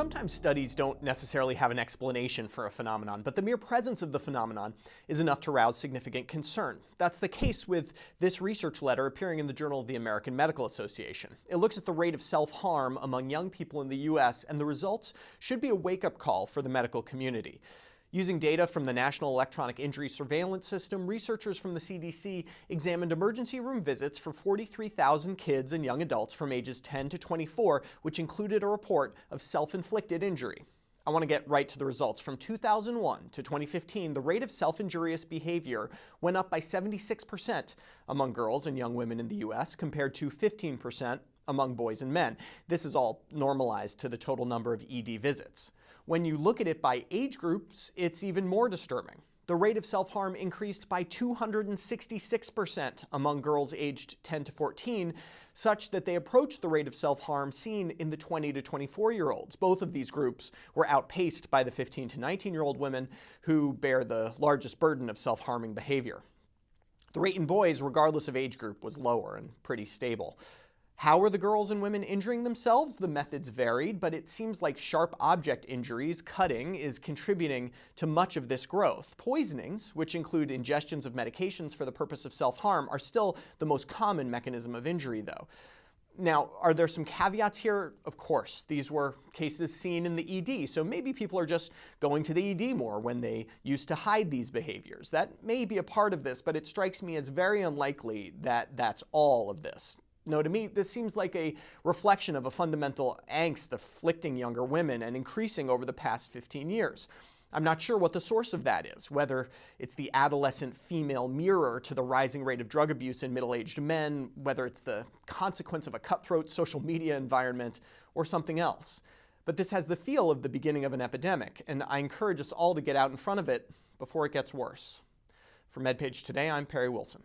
Sometimes studies don't necessarily have an explanation for a phenomenon, but the mere presence of the phenomenon is enough to rouse significant concern. That's the case with this research letter appearing in the Journal of the American Medical Association. It looks at the rate of self-harm among young people in the US, and the results should be a wake-up call for the medical community. Using data from the National Electronic Injury Surveillance System, researchers from the CDC examined emergency room visits for 43,000 kids and young adults from ages 10 to 24, which included a report of self-inflicted injury. I want to get right to the results. From 2001 to 2015, the rate of self-injurious behavior went up by 76% among girls and young women in the US, compared to 15% among boys and men. This is all normalized to the total number of ED visits. When you look at it by age groups, it's even more disturbing. The rate of self-harm increased by 266% among girls aged 10 to 14, such that they approached the rate of self-harm seen in the 20 to 24-year-olds. Both of these groups were outpaced by the 15 to 19-year-old women, who bear the largest burden of self-harming behavior. The rate in boys, regardless of age group, was lower and pretty stable. How were the girls and women injuring themselves? The methods varied, but it seems like sharp object injuries, cutting, is contributing to much of this growth. Poisonings, which include ingestions of medications for the purpose of self-harm, are still the most common mechanism of injury, though. Now, are there some caveats here? Of course. These were cases seen in the ED, so maybe people are just going to the ED more when they used to hide these behaviors. That may be a part of this, but it strikes me as very unlikely that that's all of this. No, to me, this seems like a reflection of a fundamental angst afflicting younger women and increasing over the past 15 years. I'm not sure what the source of that is, whether it's the adolescent female mirror to the rising rate of drug abuse in middle-aged men, whether it's the consequence of a cutthroat social media environment, or something else. But this has the feel of the beginning of an epidemic, and I encourage us all to get out in front of it before it gets worse. For MedPage Today, I'm Perry Wilson.